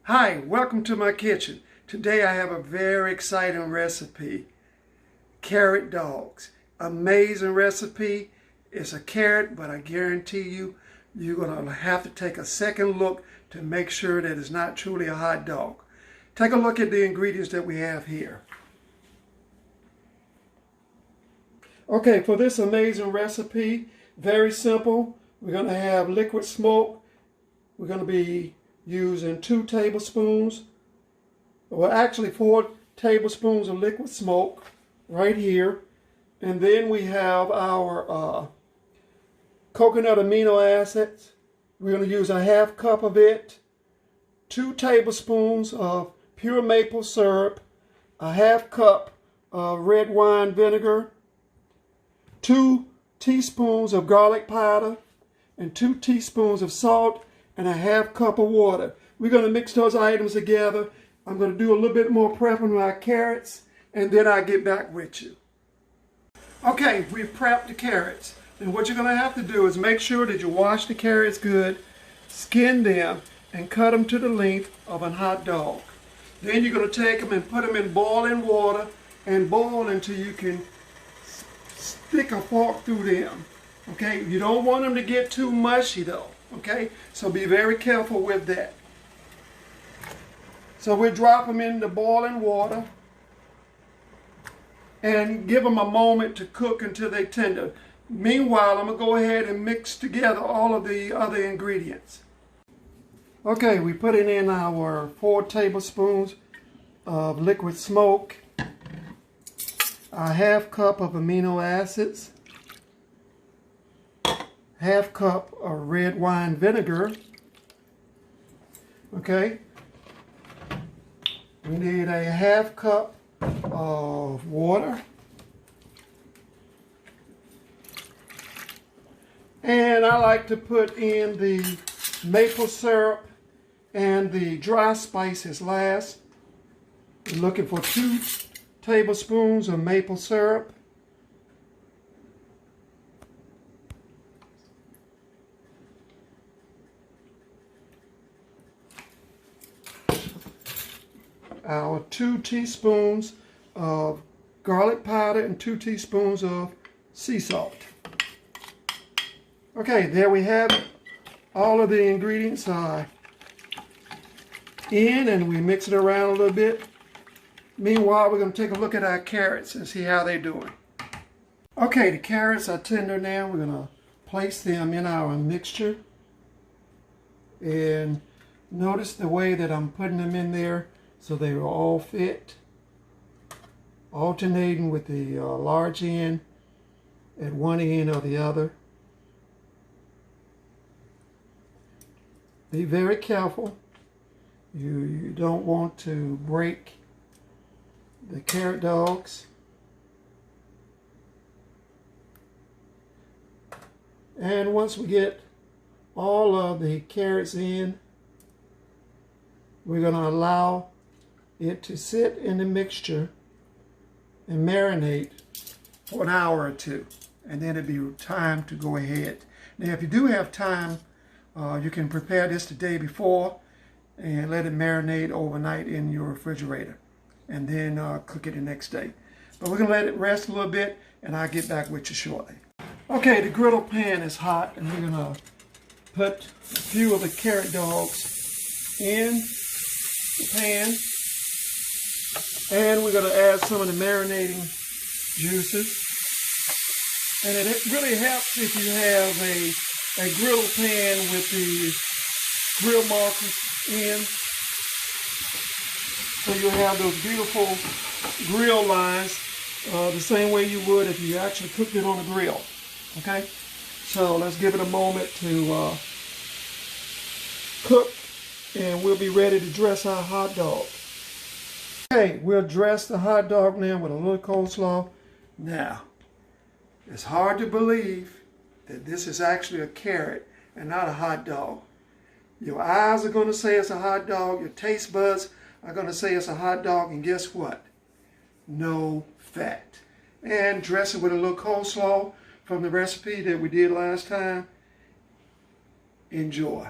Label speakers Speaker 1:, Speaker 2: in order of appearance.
Speaker 1: Hi, welcome to my kitchen. Today I have a very exciting recipe, carrot dogs. Amazing recipe. It's a carrot, but I guarantee you, you're going to have to take a second look to make sure that it's not truly a hot dog. Take a look at the ingredients that we have here. Okay, for this amazing recipe, very simple. We're going to have liquid smoke. We're going to be using 2 tablespoons, well actually 4 tablespoons of liquid smoke right here. And then we have our coconut amino acids. We're going to use a half cup of it, 2 tablespoons of pure maple syrup, a half cup of red wine vinegar, 2 teaspoons of garlic powder, and 2 teaspoons of salt, and a half cup of water. We're going to mix those items together. I'm going to do a little bit more prepping of my carrots, and then I'll get back with you. Okay, we've prepped the carrots. And what you're going to have to do is make sure that you wash the carrots good, skin them, and cut them to the length of a hot dog. Then you're going to take them and put them in boiling water and boil until you can stick a fork through them. Okay, you don't want them to get too mushy though. Okay, so be very careful with that. So we drop them in the boiling water and give them a moment to cook until they're tender. Meanwhile, I'm going to go ahead and mix together all of the other ingredients. Okay, we put in our 4 tablespoons of liquid smoke, a half cup of amino acids, half cup of red wine vinegar. Okay, we need a half cup of water, and I like to put in the maple syrup and the dry spices last. We're looking for 2 tablespoons of maple syrup, our 2 teaspoons of garlic powder, and 2 teaspoons of sea salt. Okay, there we have it. All of the ingredients are in, and we mix it around a little bit. Meanwhile, we're going to take a look at our carrots and see how they're doing. Okay, the carrots are tender now. We're going to place them in our mixture. And notice the way that I'm putting them in there so they will all fit. Alternating with the large end at one end or the other. Be very careful. You don't want to break the carrot dogs. And once we get all of the carrots in, we're going to allow it to sit in the mixture and marinate for an hour or 2. And then it'll be time to go ahead. Now, if you do have time, you can prepare this the day before and let it marinate overnight in your refrigerator, and then cook it the next day. But we're going to let it rest a little bit, and I'll get back with you shortly. Okay, the griddle pan is hot, and we're going to put a few of the carrot dogs in the pan, and we're going to add some of the marinating juices. And it really helps if you have a griddle pan with the grill markers in, so you'll have those beautiful grill lines the same way you would if you actually cooked it on a grill. Okay, so let's give it a moment to cook, and we'll be ready to dress our hot dog. Okay, we'll dress the hot dog now with a little coleslaw. Now, it's hard to believe that this is actually a carrot and not a hot dog. Your eyes are going to say it's a hot dog. Your taste buds are going to say it's a hot dog. And guess what? No fat. And dress it with a little coleslaw from the recipe that we did last time. Enjoy.